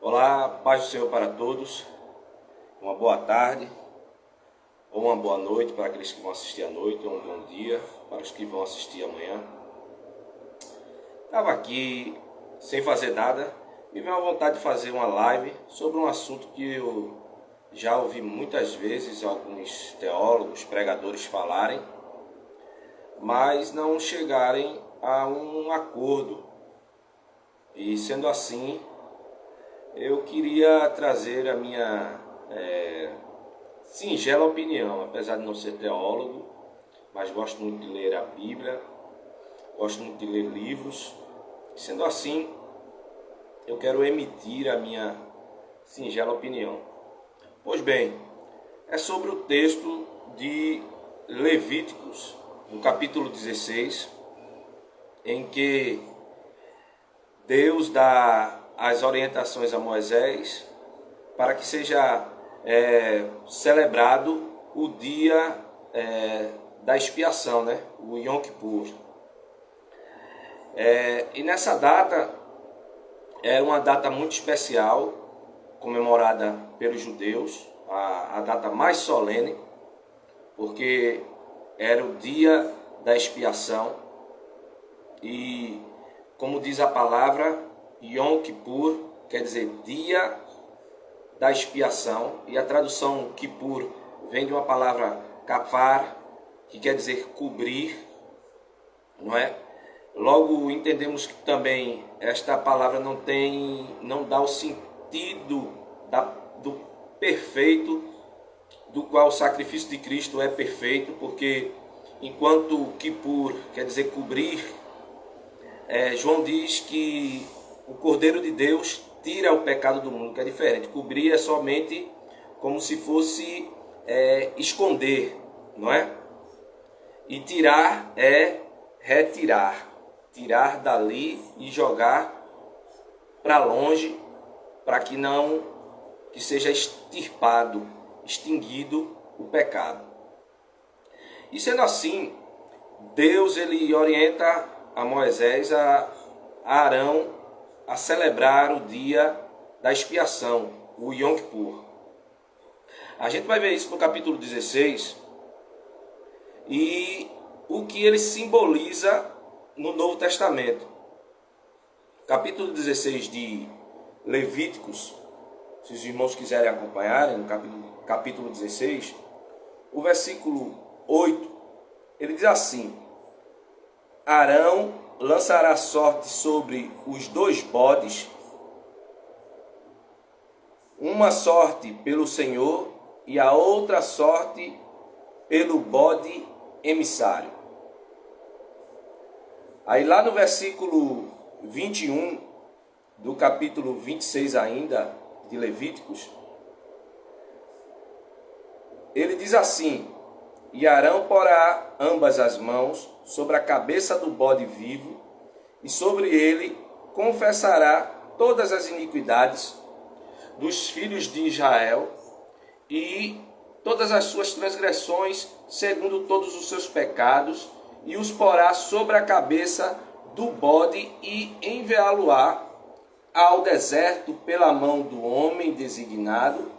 Olá, paz do Senhor para todos. Uma boa tarde ou uma boa noite para aqueles que vão assistir à noite, ou um bom dia para os que vão assistir amanhã. Estava aqui sem fazer nada, me veio a vontade de fazer uma live sobre um assunto que eu já ouvi muitas vezes alguns teólogos, pregadores falarem, mas não chegarem a um acordo. E sendo assim, eu queria trazer a minha singela opinião, apesar de não ser teólogo, mas gosto muito de ler a Bíblia, gosto muito de ler livros. Sendo assim, eu quero emitir a minha singela opinião. Pois bem, é sobre o texto de Levíticos, no capítulo 16, em que Deus dá as orientações a Moisés para que seja celebrado o dia da expiação, né? O Yom Kippur. E nessa data, era uma data muito especial, comemorada pelos judeus, a data mais solene, porque era o dia da expiação. E, como diz a palavra, Yom Kippur quer dizer dia da expiação, e a tradução Kippur vem de uma palavra kapar, que quer dizer cobrir, não é? Logo entendemos que também esta palavra não dá o sentido do perfeito, do qual o sacrifício de Cristo é perfeito, porque enquanto Kippur quer dizer cobrir, João diz que o Cordeiro de Deus tira o pecado do mundo, que é diferente. Cobrir é somente como se fosse esconder, não é? E tirar é retirar. Tirar dali e jogar para longe, para que seja extirpado, extinguido o pecado. E sendo assim, Deus ele orienta a Moisés, a Arão, a celebrar o dia da expiação, o Yom Kippur. A gente vai ver isso no capítulo 16 e o que ele simboliza no Novo Testamento. Capítulo 16 de Levíticos, se os irmãos quiserem acompanharem, no capítulo 16, o versículo 8, ele diz assim: Arão lançará sorte sobre os 2 bodes, uma sorte pelo Senhor e a outra sorte pelo bode emissário. Aí lá no versículo 21 do capítulo 26 ainda de Levíticos, ele diz assim: E Arão porá ambas as mãos sobre a cabeça do bode vivo, e sobre ele confessará todas as iniquidades dos filhos de Israel e todas as suas transgressões, segundo todos os seus pecados, e os porá sobre a cabeça do bode e enviá-lo-á ao deserto pela mão do homem designado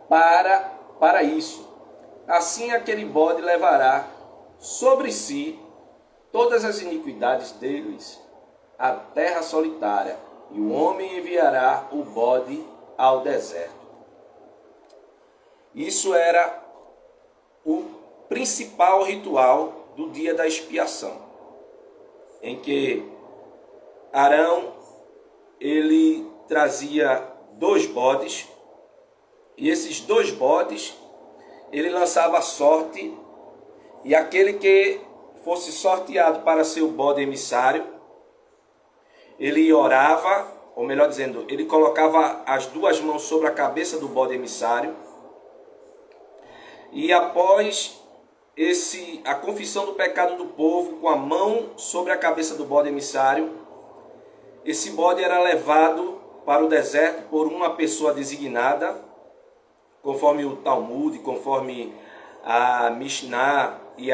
para isso. Assim aquele bode levará sobre si todas as iniquidades deles à terra solitária, e o homem enviará o bode ao deserto. Isso era o principal ritual do dia da expiação, em que Arão ele trazia 2 bodes, e esses 2 bodes ele lançava sorte, e aquele que fosse sorteado para ser o bode emissário, ele orava, ou melhor dizendo, ele colocava as 2 mãos sobre a cabeça do bode emissário, e após a confissão do pecado do povo, com a mão sobre a cabeça do bode emissário, esse bode era levado para o deserto por uma pessoa designada, conforme o Talmud, conforme a Mishnah e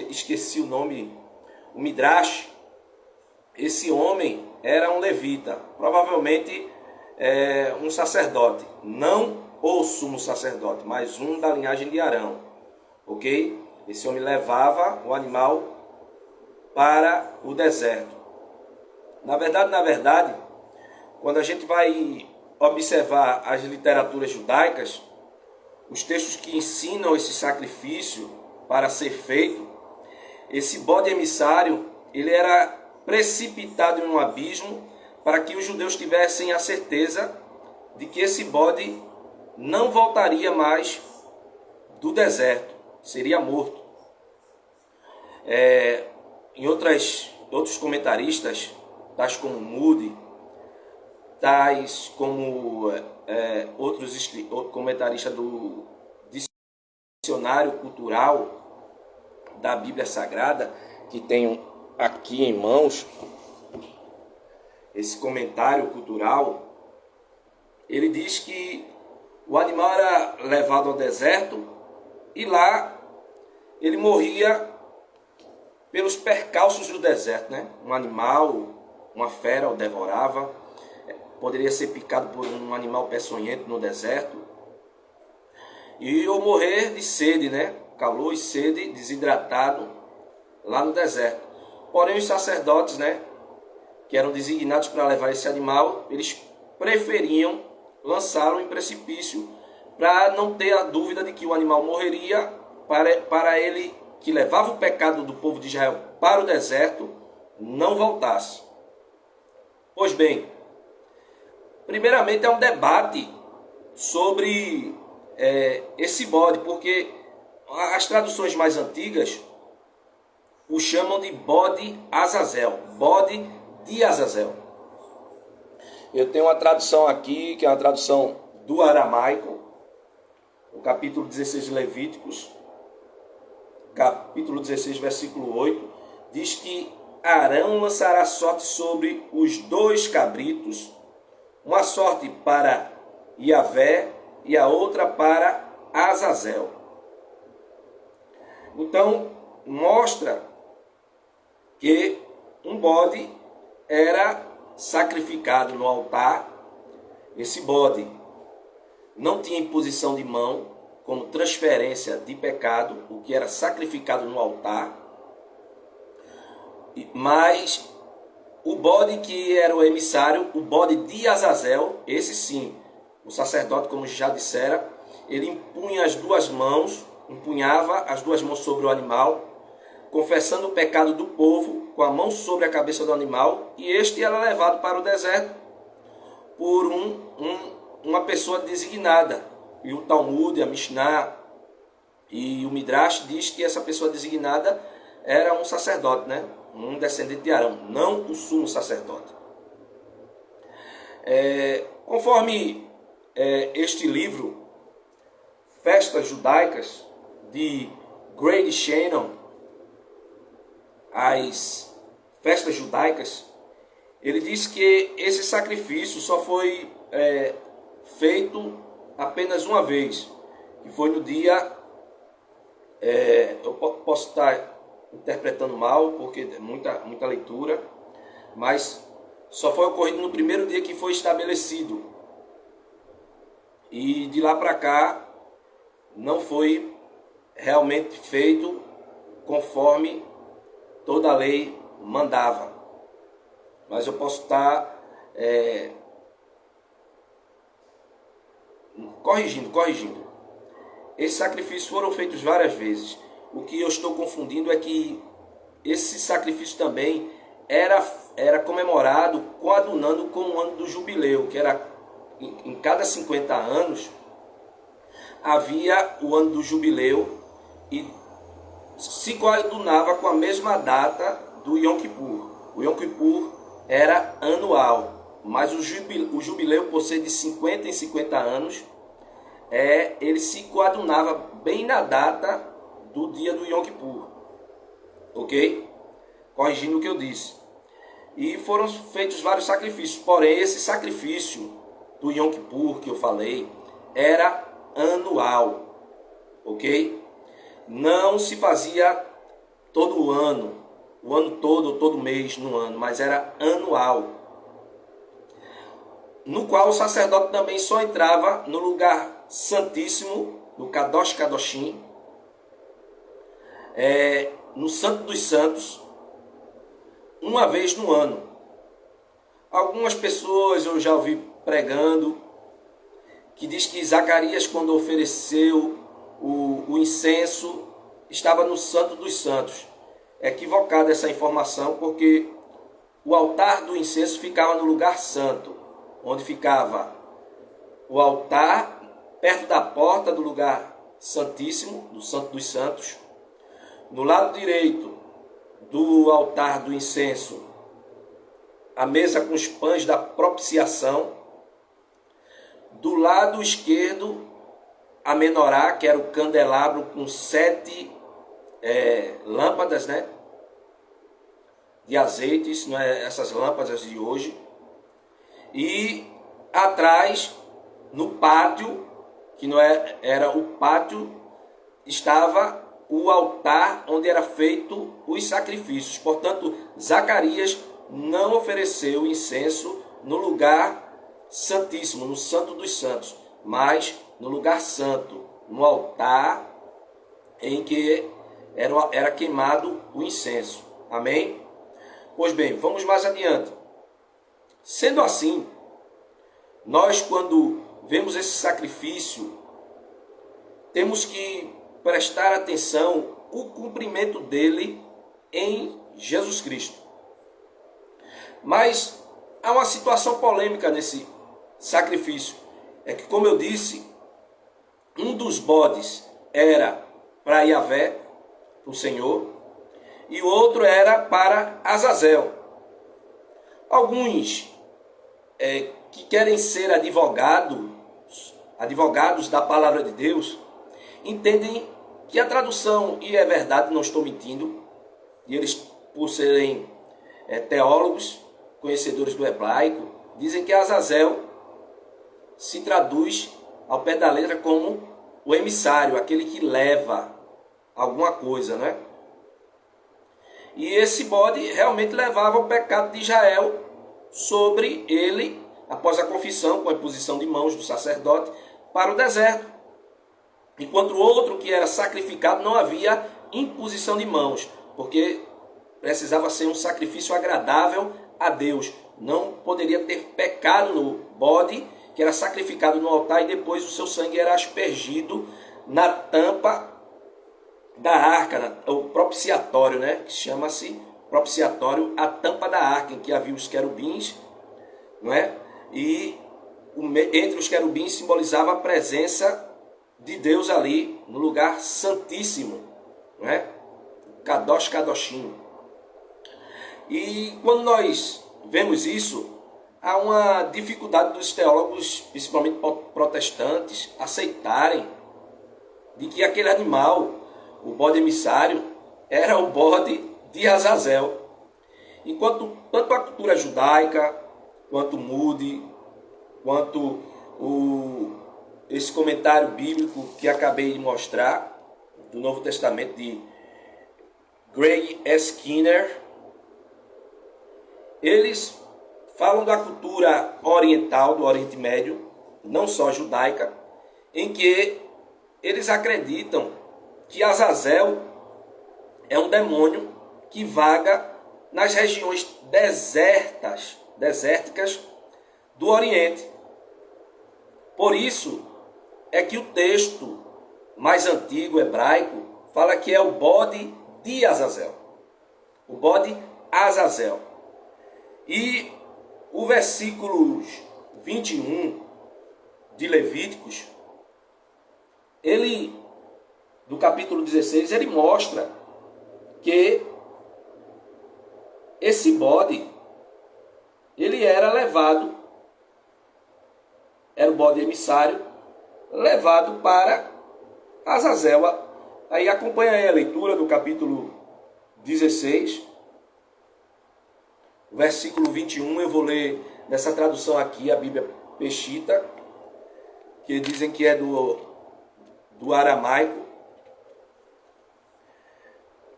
esqueci o nome, o Midrash, esse homem era um levita, provavelmente um sacerdote, não o sumo sacerdote, mas um da linhagem de Arão, ok? Esse homem levava o animal para o deserto. Na verdade, quando a gente vai observar as literaturas judaicas, os textos que ensinam esse sacrifício para ser feito, esse bode emissário, ele era precipitado em um abismo para que os judeus tivessem a certeza de que esse bode não voltaria mais do deserto, seria morto. Em outros comentaristas, tais como Moody, tais como outros comentaristas do dicionário cultural da Bíblia Sagrada, que tenho aqui em mãos, esse comentário cultural, ele diz que o animal era levado ao deserto e lá ele morria pelos percalços do deserto, né? Um animal, uma fera o devorava, poderia ser picado por um animal peçonhento no deserto, e ou morrer de sede, né? Calor e sede, desidratado lá no deserto. Porém, os sacerdotes, né, que eram designados para levar esse animal, eles preferiam lançá-lo em precipício para não ter a dúvida de que o animal morreria, para ele que levava o pecado do povo de Israel para o deserto não voltasse. Pois bem, primeiramente é um debate sobre esse bode, porque as traduções mais antigas o chamam de bode Azazel, bode de Azazel. Eu tenho uma tradução aqui, que é uma tradução do aramaico, o capítulo 16 de Levíticos, capítulo 16, versículo 8, diz que Arão lançará sorte sobre os 2 cabritos, uma sorte para Iavé e a outra para Azazel. Então, mostra que um bode era sacrificado no altar. Esse bode não tinha imposição de mão, como transferência de pecado, o que era sacrificado no altar. Mas o bode que era o emissário, o bode de Azazel, esse sim, o sacerdote, como já dissera, ele empunhava as duas mãos sobre o animal, confessando o pecado do povo com a mão sobre a cabeça do animal, e este era levado para o deserto por uma pessoa designada. E o Talmud, a Mishnah e o Midrash diz que essa pessoa designada era um sacerdote, né? Um descendente de Arão, não o sumo sacerdote. Conforme este livro, Festas Judaicas, de Grady Shannon, as festas judaicas, ele diz que esse sacrifício só foi feito apenas uma vez, que foi no dia, eu posso estar interpretando mal, porque é muita leitura, mas só foi ocorrido no primeiro dia que foi estabelecido, e de lá para cá não foi realmente feito conforme toda a lei mandava. Mas eu posso estar corrigindo. Esses sacrifícios foram feitos várias vezes. O que eu estou confundindo é que esse sacrifício também era comemorado, coadunando com o ano do jubileu, que era em cada 50 anos havia o ano do jubileu e se coadunava com a mesma data do Yom Kippur. O Yom Kippur era anual, mas o jubileu, por ser de 50 em 50 anos, ele se coadunava bem na data do dia do Yom Kippur. Ok? Corrigindo o que eu disse. E foram feitos vários sacrifícios, porém esse sacrifício do Yom Kippur que eu falei era anual. Ok? Não se fazia todo ano, o ano todo ou todo mês no ano, mas era anual, no qual o sacerdote também só entrava no lugar santíssimo, no Kadosh Kadoshim, no Santo dos Santos, uma vez no ano. Algumas pessoas eu já ouvi pregando que diz que Zacarias, quando ofereceu o incenso, estava no Santo dos Santos. É equivocada essa informação, porque o altar do incenso ficava no lugar santo, onde ficava o altar perto da porta do lugar santíssimo, do Santo dos Santos. No lado direito do altar do incenso, a mesa com os pães da propiciação. Do lado esquerdo, a menorá, que era o candelabro com 7 lâmpadas, né, de azeite, isso não é essas lâmpadas de hoje. E atrás, no pátio, que não era o pátio, estava o altar onde era feito os sacrifícios. Portanto, Zacarias não ofereceu incenso no lugar santíssimo, no Santo dos Santos, mas no lugar santo, no altar em que era queimado o incenso. Amém? Pois bem, vamos mais adiante. Sendo assim, nós, quando vemos esse sacrifício, temos que prestar atenção o cumprimento dele em Jesus Cristo. Mas há uma situação polêmica nesse sacrifício. É que, como eu disse, um dos bodes era para Yahvé, o Senhor, e o outro era para Azazel. Alguns que querem ser advogados da palavra de Deus, entendem que a tradução, e é verdade, não estou mentindo, e eles, por serem teólogos, conhecedores do hebraico, dizem que Azazel se traduz ao pé da letra como o emissário, aquele que leva alguma coisa, né? E esse bode realmente levava o pecado de Israel sobre ele, após a confissão, com a imposição de mãos do sacerdote, para o deserto. Enquanto o outro, que era sacrificado, não havia imposição de mãos, porque precisava ser um sacrifício agradável a Deus. Não poderia ter pecado no bode, que era sacrificado no altar, e depois o seu sangue era aspergido na tampa da arca, o propiciatório, né? Que chama-se propiciatório, a tampa da arca, em que havia os querubins, não é? E entre os querubins simbolizava a presença de Deus ali, no lugar santíssimo, não é? Kadosh Kadoshim. E quando nós vemos isso, há uma dificuldade dos teólogos, principalmente protestantes, aceitarem de que aquele animal, o bode emissário, era o bode de Azazel. Enquanto tanto a cultura judaica, quanto Moody, quanto esse comentário bíblico que acabei de mostrar, do Novo Testamento, de Greg S. Skinner, eles falam da cultura oriental, do Oriente Médio, não só judaica, em que eles acreditam que Azazel é um demônio que vaga nas regiões desérticas do Oriente. Por isso é que o texto mais antigo, hebraico, fala que é o bode de Azazel. O bode Azazel. E o versículo 21 de Levíticos, do capítulo 16, ele mostra que esse bode, ele era levado, era o bode emissário, levado para Azazel. Aí acompanha aí a leitura do capítulo 16, versículo 21, eu vou ler nessa tradução aqui, a Bíblia Peshitta, que dizem que é do aramaico,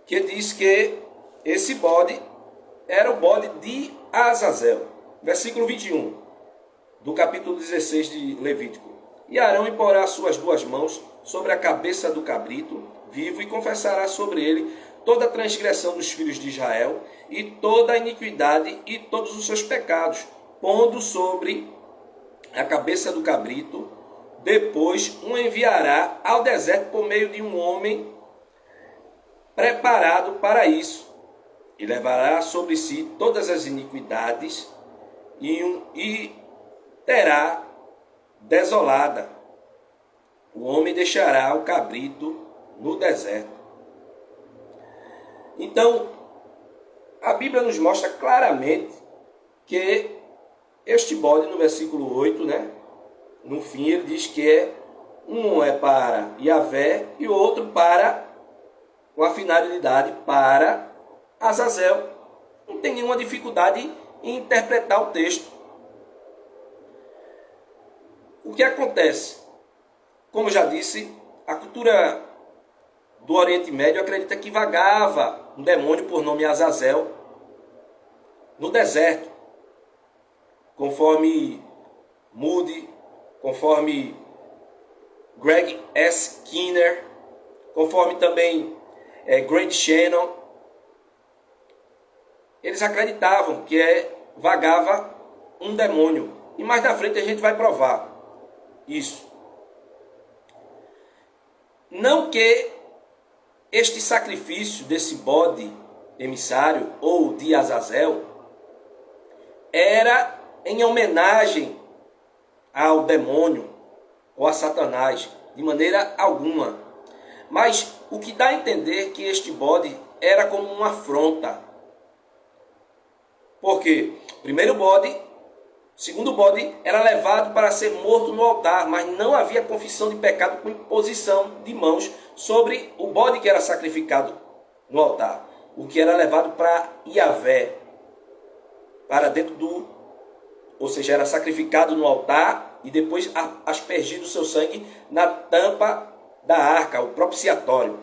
que diz que esse bode era o bode de Azazel. Versículo 21, do capítulo 16 de Levítico. E Arão imporá suas duas mãos sobre a cabeça do cabrito vivo e confessará sobre ele toda a transgressão dos filhos de Israel e toda a iniquidade e todos os seus pecados, pondo sobre a cabeça do cabrito. Depois o enviará ao deserto por meio de um homem preparado para isso, e levará sobre si todas as iniquidades e terá desolada. O homem deixará o cabrito no deserto. Então, a Bíblia nos mostra claramente que este bode, no versículo 8, né? No fim ele diz que um é para Yahvé e o outro para, com a finalidade, para Azazel. Não tem nenhuma dificuldade em interpretar o texto. O que acontece? Como já disse, a cultura do Oriente Médio acredita que vagava um demônio por nome Azazel no deserto, conforme Moody, conforme Greg S. Skinner, conforme também Grant Shannon. Eles acreditavam que vagava um demônio. E mais na frente a gente vai provar isso. Não que este sacrifício desse bode emissário ou de Azazel era em homenagem ao demônio ou a Satanás, de maneira alguma. Mas o que dá a entender que este bode era como uma afronta. Porque primeiro bode, segundo bode, era levado para ser morto no altar, mas não havia confissão de pecado com imposição de mãos sobre o bode que era sacrificado no altar. O que era levado para Yahvé, para dentro do... Ou seja, era sacrificado no altar e depois aspergido o seu sangue na tampa da arca, o propiciatório.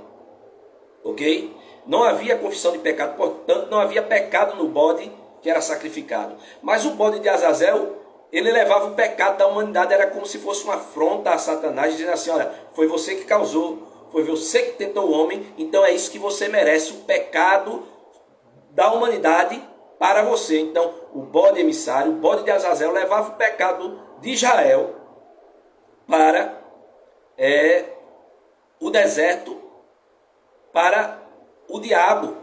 Ok? Não havia confissão de pecado, portanto não havia pecado no bode que era sacrificado. Mas o bode de Azazel, ele levava o pecado da humanidade, era como se fosse uma afronta a Satanás, dizendo assim, olha, foi você que causou, foi você que tentou o homem, então é isso que você merece, o pecado da humanidade para você. Então, o bode emissário, o bode de Azazel, levava o pecado de Israel para o deserto, para o diabo,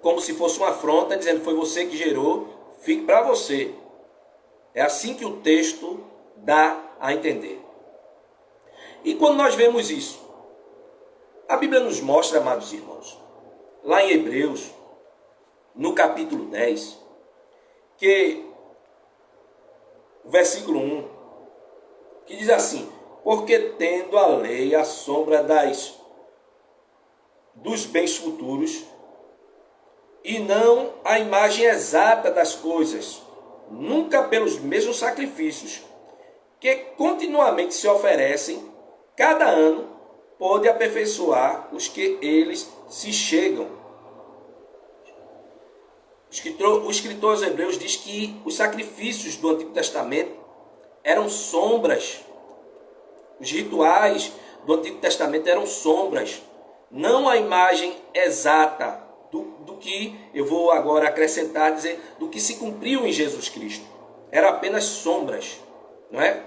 como se fosse uma afronta, dizendo, foi você que gerou, fique para você. É assim que o texto dá a entender. E quando nós vemos isso, a Bíblia nos mostra, amados irmãos, lá em Hebreus, no capítulo 10, que o versículo 1, que diz assim, porque tendo a lei a sombra dos bens futuros, e não a imagem exata das coisas, nunca pelos mesmos sacrifícios que continuamente se oferecem, cada ano pode aperfeiçoar os que eles se chegam. O escritor aos Hebreus diz que os sacrifícios do Antigo Testamento eram sombras. Os rituais do Antigo Testamento eram sombras, não a imagem exata do que eu vou agora acrescentar, dizer, do que se cumpriu em Jesus Cristo. Era apenas sombras, não é?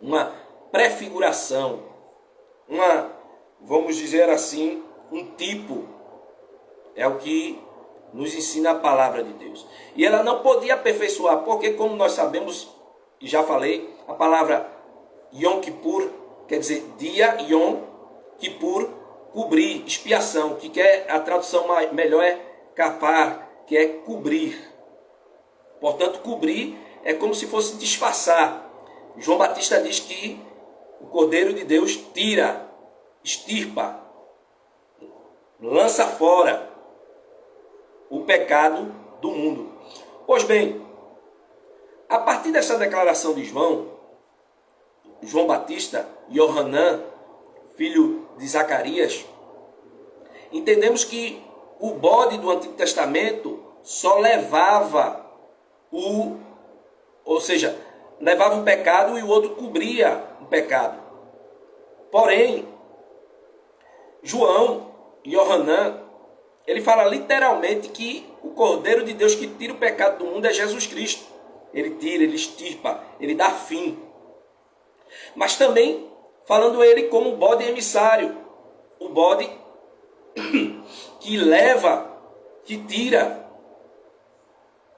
Uma prefiguração, vamos dizer assim, um tipo. É o que nos ensina a palavra de Deus. E ela não podia aperfeiçoar, porque como nós sabemos, e já falei, a palavra Yom Kippur quer dizer dia, Yom Kippur, cobrir, expiação, que a tradução melhor é kapar, que é cobrir. Portanto, cobrir é como se fosse disfarçar. João Batista diz que o Cordeiro de Deus tira, extirpa, lança fora o pecado do mundo. Pois bem, a partir dessa declaração de João Batista, Yohanan, filho de Zacarias, entendemos que o bode do Antigo Testamento só levava ou seja, levava o pecado e o outro cobria o pecado. Porém, João, Yohanan, ele fala literalmente que o Cordeiro de Deus que tira o pecado do mundo é Jesus Cristo. Ele tira, ele extirpa, ele dá fim. Mas também falando ele como o bode emissário, o bode que leva, que tira,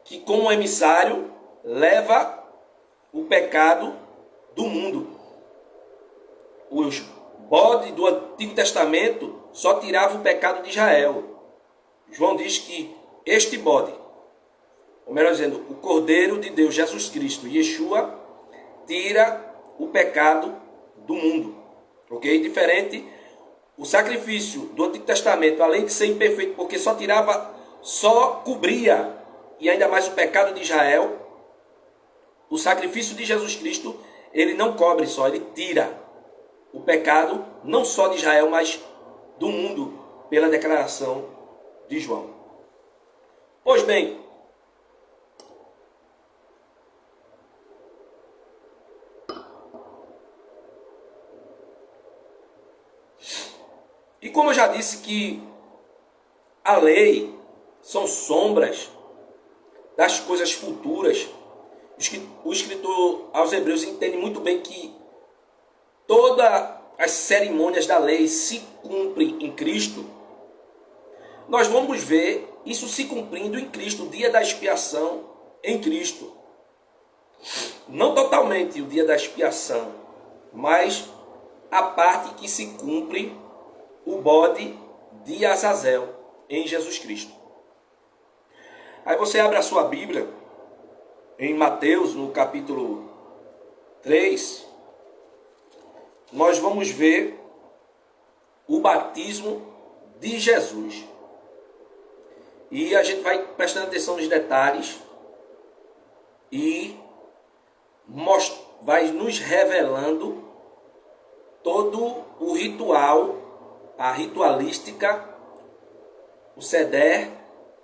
que como emissário leva o pecado do mundo. Os bodes do Antigo Testamento só tiravam o pecado de Israel. João diz que este bode, ou melhor dizendo, o Cordeiro de Deus, Jesus Cristo, Yeshua, tira o pecado do mundo. Ok? Diferente, o sacrifício do Antigo Testamento, além de ser imperfeito, porque só cobria, e ainda mais o pecado de Israel, o sacrifício de Jesus Cristo, ele não cobre só, ele tira o pecado, não só de Israel, mas do mundo, pela declaração de João. Pois bem, e como eu já disse que a lei são sombras das coisas futuras, o escritor aos Hebreus entende muito bem que todas as cerimônias da lei se cumprem em Cristo. Nós vamos ver isso se cumprindo em Cristo, o dia da expiação em Cristo. Não totalmente o dia da expiação, mas a parte que se cumpre o bode de Azazel em Jesus Cristo. Aí você abre a sua Bíblia em Mateus, no capítulo 3, nós vamos ver o batismo de Jesus. E a gente vai prestando atenção nos detalhes e vai nos revelando todo o ritual, a ritualística, o seder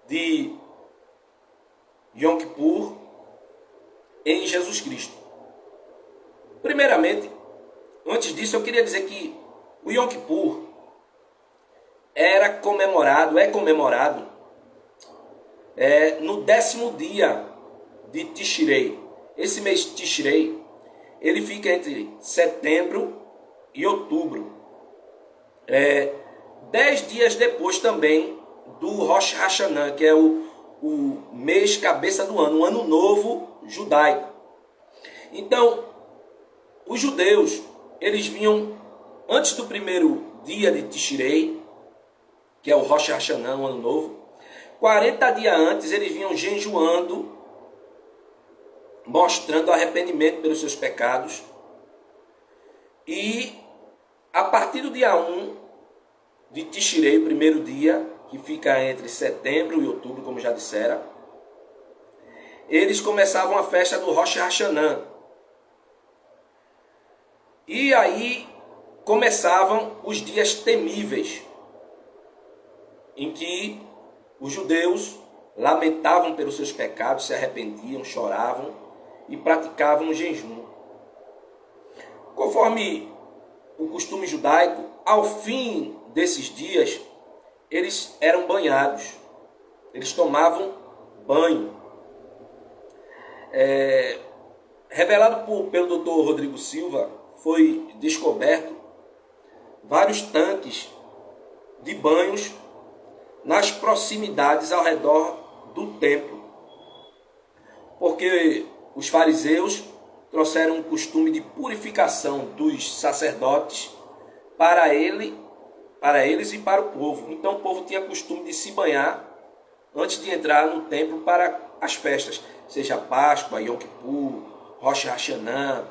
de Yom Kippur em Jesus Cristo. Primeiramente, antes disso, eu queria dizer que o Yom Kippur é comemorado no 10º dia de Tishrei. Esse mês Tishrei, ele fica entre setembro e outubro. 10 dias depois também do Rosh Hashanah, que é o mês cabeça do ano, o ano novo judaico. Então, os judeus, eles vinham antes do primeiro dia de Tishrei, que é o Rosh Hashanah, o ano novo. 40 dias antes, eles vinham jejuando, mostrando arrependimento pelos seus pecados. E a partir do dia 1 de Tishrei, o primeiro dia, que fica entre setembro e outubro, como já disseram, eles começavam a festa do Rosh Hashanah. E aí começavam os dias temíveis, em que os judeus lamentavam pelos seus pecados, se arrependiam, choravam e praticavam o jejum. Conforme o costume judaico, ao fim desses dias, eles eram banhados, eles tomavam banho. Revelado pelo Dr. Rodrigo Silva, foi descoberto vários tanques de banhos nas proximidades ao redor do templo, porque os fariseus trouxeram um costume de purificação dos sacerdotes para eles e para o povo. Então o povo tinha costume de se banhar antes de entrar no templo para as festas, seja Páscoa, Yom Kippur, Rosh Hashanah,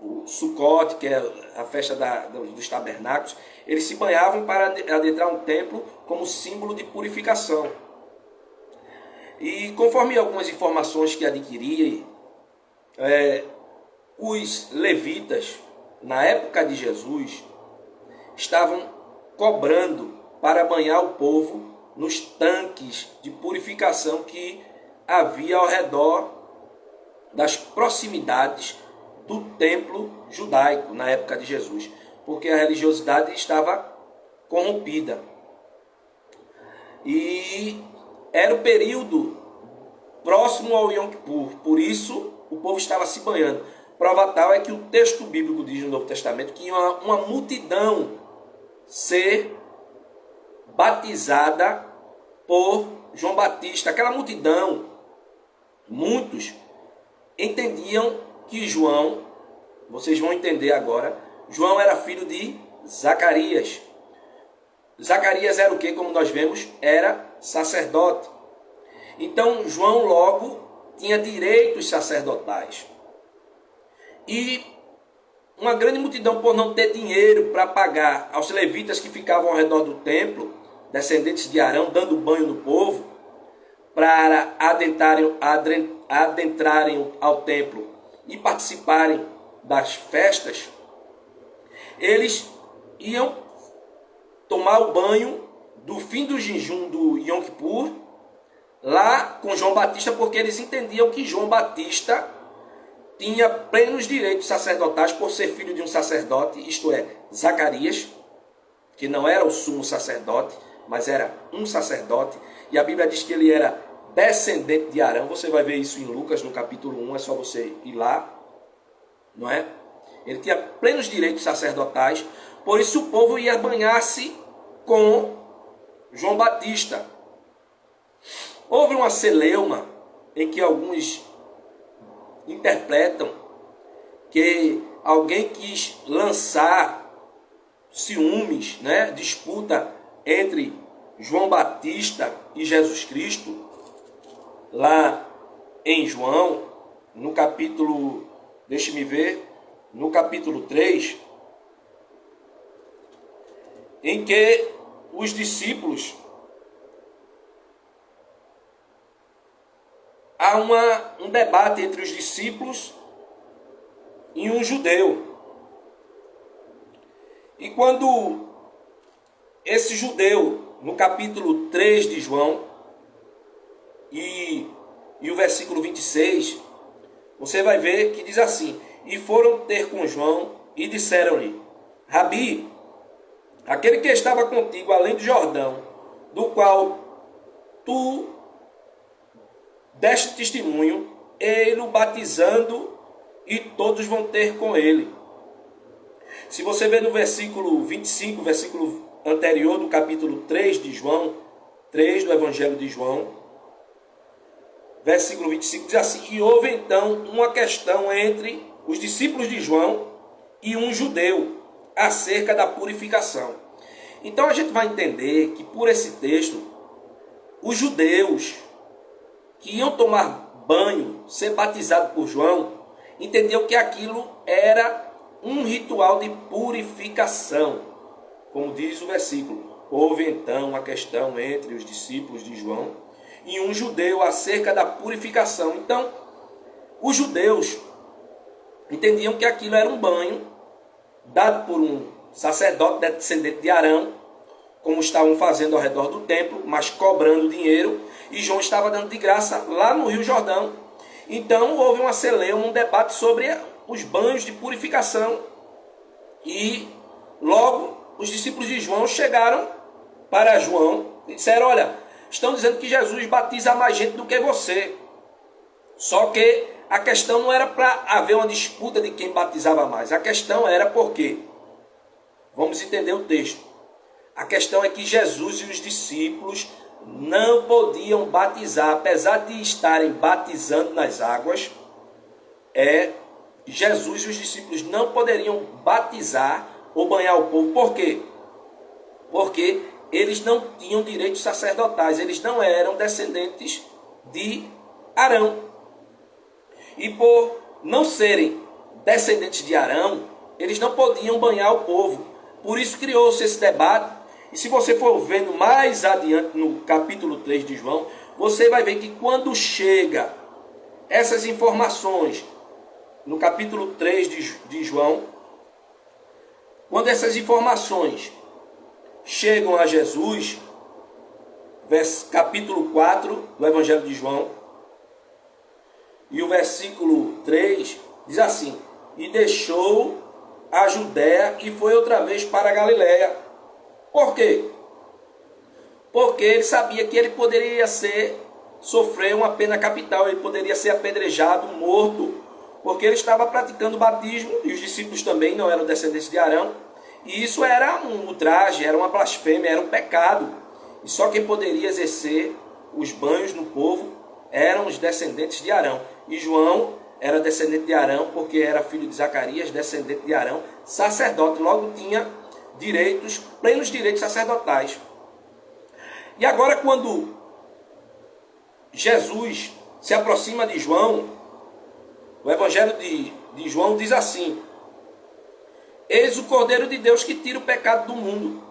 o Sukkot, que é a festa dos tabernáculos. Eles se banhavam para adentrar um templo como símbolo de purificação. E conforme algumas informações que adquiri, os levitas, na época de Jesus, estavam cobrando para banhar o povo nos tanques de purificação que havia ao redor das proximidades do templo judaico na época de Jesus, porque a religiosidade estava corrompida. E era o período próximo ao Yom Kippur, por isso o povo estava se banhando. Prova tal é que o texto bíblico diz no Novo Testamento que uma multidão ser batizada por João Batista. Aquela multidão, muitos entendiam que João, vocês vão entender agora, João era filho de Zacarias. Zacarias era o que, como nós vemos? Era sacerdote. Então João logo tinha direitos sacerdotais. E uma grande multidão, por não ter dinheiro para pagar aos levitas que ficavam ao redor do templo, descendentes de Arão, dando banho no povo, para adentrarem ao templo e participarem das festas, eles iam tomar o banho do fim do jejum do Yom Kippur lá com João Batista, porque eles entendiam que João Batista tinha plenos direitos sacerdotais por ser filho de um sacerdote, isto é, Zacarias, que não era o sumo sacerdote, mas era um sacerdote, e a Bíblia diz que ele era descendente de Arão. Você vai ver isso em Lucas, no capítulo 1, é só você ir lá, não é? Ele tinha plenos direitos sacerdotais, por isso o povo ia banhar-se com João Batista. Houve uma celeuma em que alguns interpretam que alguém quis lançar ciúmes, né, disputa entre João Batista e Jesus Cristo, lá em João, no capítulo, deixe-me ver, no capítulo 3, em que os discípulos, há um debate entre os discípulos e um judeu. E quando esse judeu, no capítulo 3 de João, e o versículo 26, você vai ver que diz assim: e foram ter com João e disseram-lhe: Rabi, aquele que estava contigo além do Jordão, do qual tu deste testemunho, ele o batizando, e todos vão ter com ele. Se você ver no versículo 25, versículo anterior do capítulo 3 de João, 3 do Evangelho de João, versículo 25 diz assim: e houve então uma questão entre os discípulos de João e um judeu acerca da purificação. Então a gente vai entender que por esse texto, os judeus que iam tomar banho, ser batizados por João, entendiam que aquilo era um ritual de purificação. Como diz o versículo, houve então uma questão entre os discípulos de João e um judeu acerca da purificação. Então, os judeus entendiam que aquilo era um banho dado por um sacerdote descendente de Arão, como estavam fazendo ao redor do templo, mas cobrando dinheiro, e João estava dando de graça lá no Rio Jordão. Então houve uma celeuma, um debate sobre os banhos de purificação, e logo os discípulos de João chegaram para João e disseram: olha, estão dizendo que Jesus batiza mais gente do que você. Só que a questão não era para haver uma disputa de quem batizava mais, a questão era por quê? Vamos entender o texto. A questão é que Jesus e os discípulos não podiam batizar, apesar de estarem batizando nas águas, Jesus e os discípulos não poderiam batizar ou banhar o povo. Por quê? Porque eles não tinham direitos sacerdotais, eles não eram descendentes de Arão. E por não serem descendentes de Arão, eles não podiam banhar o povo. Por isso criou-se esse debate. E se você for vendo mais adiante no capítulo 3 de João, você vai ver que quando chega essas informações, no capítulo 3 de João, quando essas informações chegam a Jesus, capítulo 4 do Evangelho de João, e o versículo 3 diz assim: e deixou a Judéia e foi outra vez para a Galiléia. Por quê? Porque ele sabia que ele poderia sofrer uma pena capital, ele poderia ser apedrejado, morto, porque ele estava praticando o batismo, e os discípulos também não eram descendentes de Arão, e isso era um ultraje, era uma blasfêmia, era um pecado, e só quem poderia exercer os banhos no povo eram os descendentes de Arão, e João era descendente de Arão, porque era filho de Zacarias, descendente de Arão, sacerdote, logo tinha direitos, plenos direitos sacerdotais. E agora, quando Jesus se aproxima de João, o Evangelho de João diz assim: eis o Cordeiro de Deus que tira o pecado do mundo.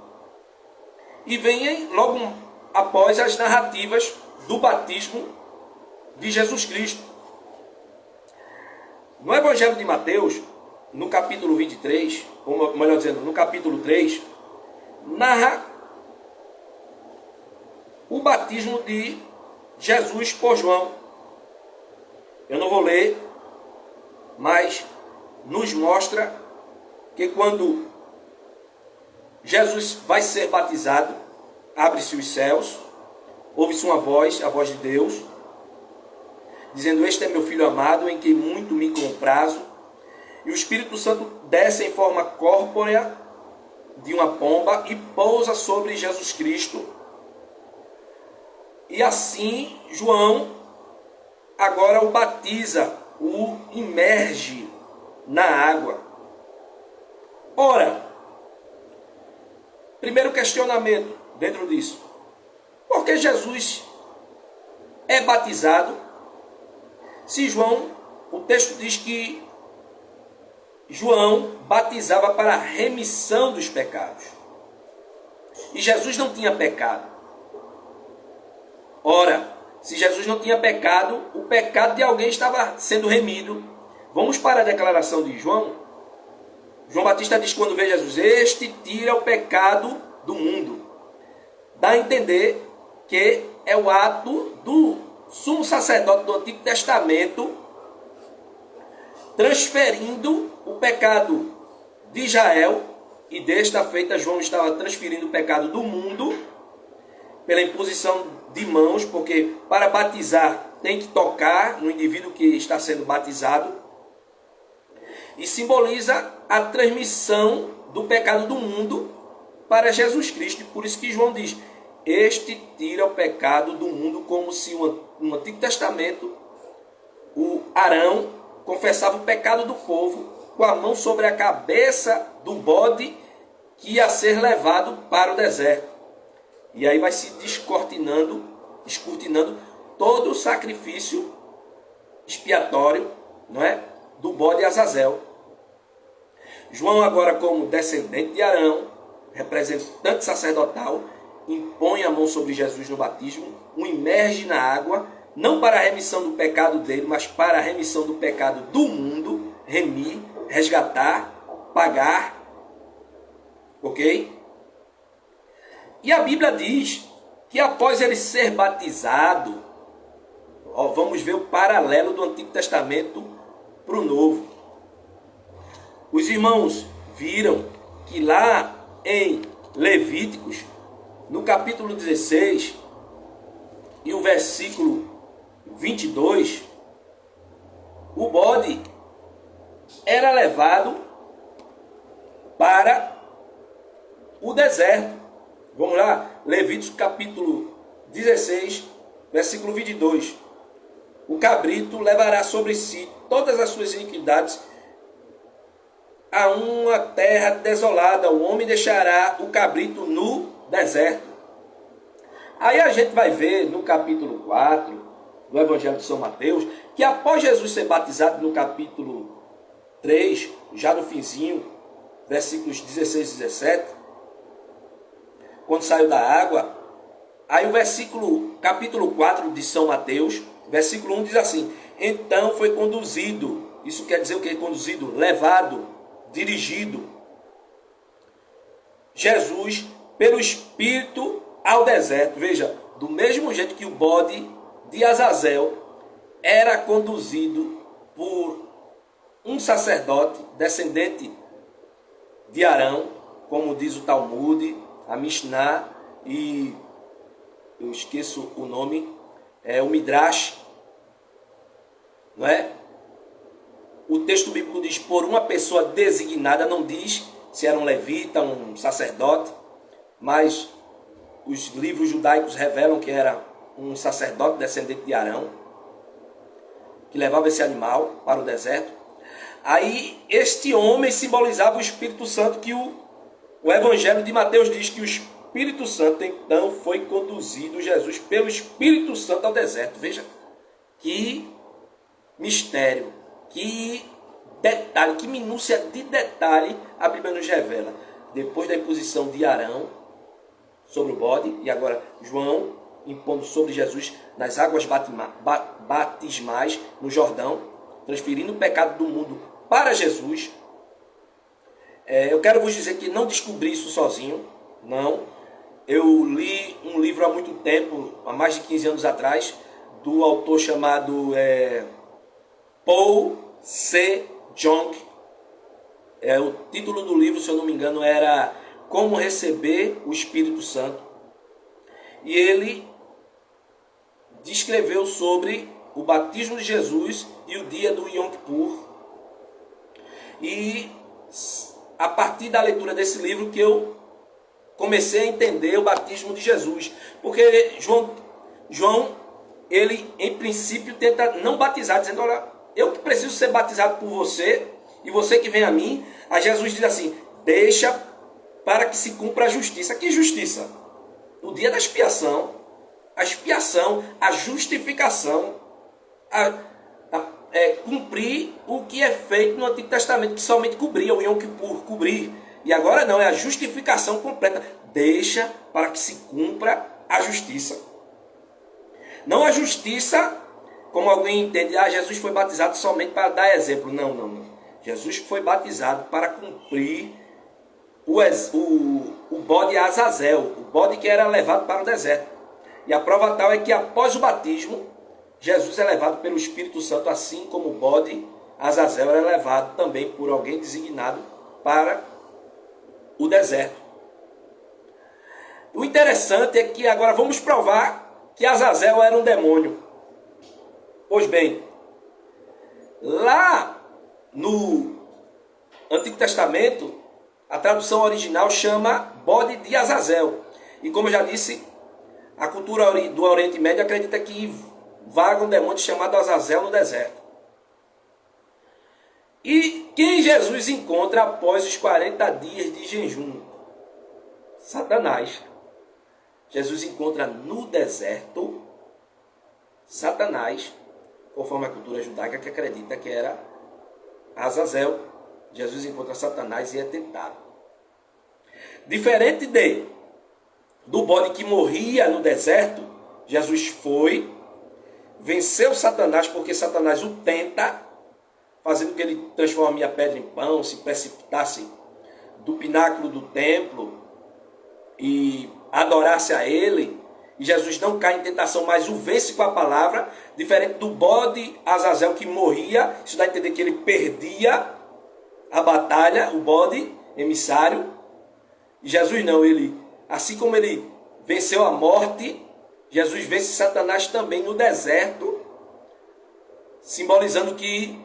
E vem logo após as narrativas do batismo de Jesus Cristo. No Evangelho de Mateus, no capítulo 23, ou melhor dizendo, no capítulo 3, narra o batismo de Jesus por João. Eu não vou ler, mas nos mostra que quando Jesus vai ser batizado, abre-se os céus, ouve-se uma voz, a voz de Deus, dizendo: este é meu filho amado, em quem muito me comprazo. E o Espírito Santo desce em forma corpórea de uma pomba e pousa sobre Jesus Cristo. E assim João agora o batiza, o imerge na água. Ora, primeiro questionamento dentro disso: por que Jesus é batizado se João, o texto diz que João batizava para a remissão dos pecados, e Jesus não tinha pecado? Ora, se Jesus não tinha pecado, o pecado de alguém estava sendo remido. Vamos para a declaração de João. João Batista diz, quando vê Jesus: este tira o pecado do mundo. Dá a entender que é o ato do sumo sacerdote do Antigo Testamento transferindo o pecado de Israel, e desta feita João estava transferindo o pecado do mundo pela imposição de mãos, porque para batizar tem que tocar no indivíduo que está sendo batizado, e simboliza a transmissão do pecado do mundo para Jesus Cristo. E por isso que João diz: este tira o pecado do mundo, como se no Antigo Testamento o Arão confessava o pecado do povo com a mão sobre a cabeça do bode que ia ser levado para o deserto. E aí vai se descortinando todo o sacrifício expiatório, não é, do bode Azazel. João, agora como descendente de Arão, representante sacerdotal, impõe a mão sobre Jesus no batismo, o imerge na água, não para a remissão do pecado dele, mas para a remissão do pecado do mundo, remir, resgatar, pagar, ok? E a Bíblia diz que após ele ser batizado, vamos ver o paralelo do Antigo Testamento para o Novo. Os irmãos viram que lá em Levíticos, no capítulo 16 e o versículo 22, o bode era levado para o deserto. Vamos lá, Levíticos capítulo 16, versículo 22. O cabrito levará sobre si todas as suas iniquidades a uma terra desolada. O homem deixará o cabrito no deserto. Aí a gente vai ver no capítulo 4 do Evangelho de São Mateus, que após Jesus ser batizado no capítulo 3, já no finzinho, versículos 16 e 17, quando saiu da água, aí o capítulo 4 de São Mateus, versículo 1 diz assim: então foi conduzido, isso quer dizer o que? Conduzido, levado, dirigido, Jesus pelo Espírito ao deserto. Veja, do mesmo jeito que o bode de Azazel era conduzido por um sacerdote descendente de Arão, como diz o Talmud, a Mishnah e eu esqueço o nome, o Midrash, não é? O texto bíblico diz por uma pessoa designada, não diz se era um levita, um sacerdote, mas os livros judaicos revelam que era um sacerdote descendente de Arão, que levava esse animal para o deserto. Aí este homem simbolizava o Espírito Santo, que o Evangelho de Mateus diz que o Espírito Santo então foi conduzido, Jesus, pelo Espírito Santo ao deserto. Veja que mistério, que detalhe, que minúcia de detalhe a Bíblia nos revela. Depois da imposição de Arão sobre o bode, e agora João impondo sobre Jesus nas águas batismais no Jordão, transferindo o pecado do mundo para Jesus. Eu quero vos dizer que não descobri isso sozinho, não. Eu li um livro há muito tempo, há mais de 15 anos atrás, do autor chamado Paul C. Jong. O título do livro, se eu não me engano, era Como Receber o Espírito Santo. E ele descreveu sobre o batismo de Jesus e o dia do Yom Kippur. E a partir da leitura desse livro que eu comecei a entender o batismo de Jesus. Porque João, ele em princípio tenta não batizar, dizendo, olha, eu que preciso ser batizado por você, e você que vem a mim. Aí Jesus diz assim, deixa para que se cumpra a justiça. Que justiça? O dia da expiação, a justificação, cumprir o que é feito no Antigo Testamento, que somente cobria, o Yom Kippur cobrir. E agora não, é a justificação completa. Deixa para que se cumpra a justiça. Não a justiça, como alguém entende, Jesus foi batizado somente para dar exemplo. Não. Jesus foi batizado para cumprir o bode Azazel, o bode que era levado para o deserto. E a prova tal é que após o batismo, Jesus é levado pelo Espírito Santo, assim como o bode Azazel era levado também por alguém designado para o deserto. O interessante é que agora vamos provar que Azazel era um demônio. Pois bem, lá no Antigo Testamento, a tradução original chama bode de Azazel. E como eu já disse, a cultura do Oriente Médio acredita que vaga um demônio chamado Azazel no deserto. E quem Jesus encontra após os 40 dias de jejum? Satanás. Jesus encontra no deserto Satanás, conforme a cultura judaica que acredita que era Azazel. Jesus encontra Satanás e é tentado. Diferente do bode que morria no deserto, Jesus foi, venceu Satanás, porque Satanás o tenta, fazendo que ele transforme a pedra em pão, se precipitasse do pináculo do templo e adorasse a ele. E Jesus não cai em tentação, mas o vence com a palavra, diferente do bode Azazel que morria. Isso dá a entender que ele perdia a batalha, o bode emissário. E Jesus não, ele, assim como ele venceu a morte, Jesus vence Satanás também no deserto, simbolizando que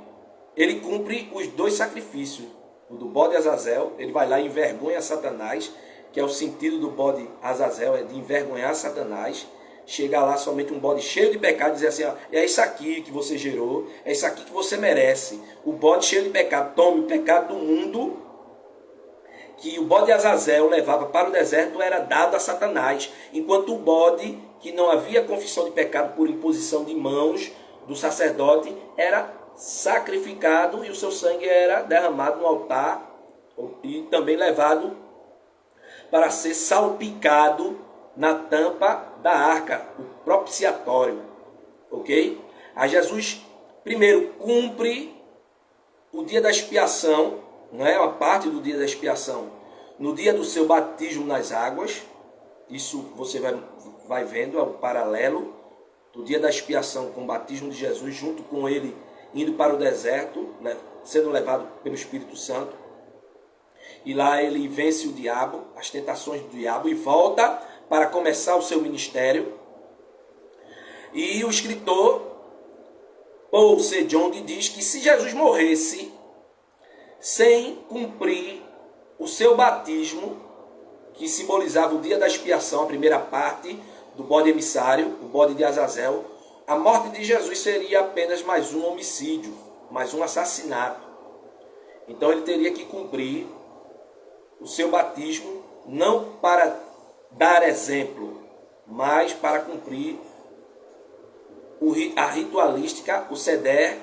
ele cumpre os dois sacrifícios. O do bode Azazel, ele vai lá e envergonha Satanás, que é o sentido do bode Azazel, é de envergonhar Satanás. Chegar lá somente um bode cheio de pecado e dizer assim, ó, é isso aqui que você gerou, é isso aqui que você merece. O bode cheio de pecado, tome o pecado do mundo, que o bode Azazel levava para o deserto era dado a Satanás, enquanto o bode que não havia confissão de pecado por imposição de mãos do sacerdote era sacrificado e o seu sangue era derramado no altar e também levado para ser salpicado na tampa da arca, o propiciatório, ok? Aí Jesus primeiro cumpre o dia da expiação, não é uma parte do dia da expiação, no dia do seu batismo nas águas. Isso você vai vendo, é o paralelo do dia da expiação com o batismo de Jesus, junto com ele indo para o deserto, né, sendo levado pelo Espírito Santo. E lá ele vence o diabo, as tentações do diabo, e volta para começar o seu ministério. E o escritor Paul Sejong diz que se Jesus morresse sem cumprir o seu batismo, que simbolizava o dia da expiação, a primeira parte do bode emissário, o bode de Azazel, a morte de Jesus seria apenas mais um homicídio, mais um assassinato. Então ele teria que cumprir o seu batismo, não para dar exemplo, mas para cumprir a ritualística, o seder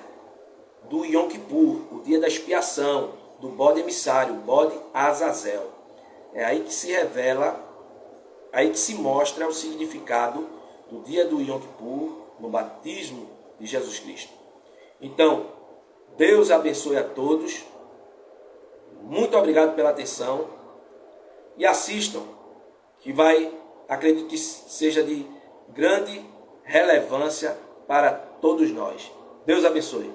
do Yom Kippur, o dia da expiação, do bode emissário, o bode Azazel. É aí que se revela, aí que se mostra o significado do dia do Yom Kippur, no batismo de Jesus Cristo. Então, Deus abençoe a todos. Muito obrigado pela atenção. E assistam, que acredito que seja de grande relevância para todos nós. Deus abençoe.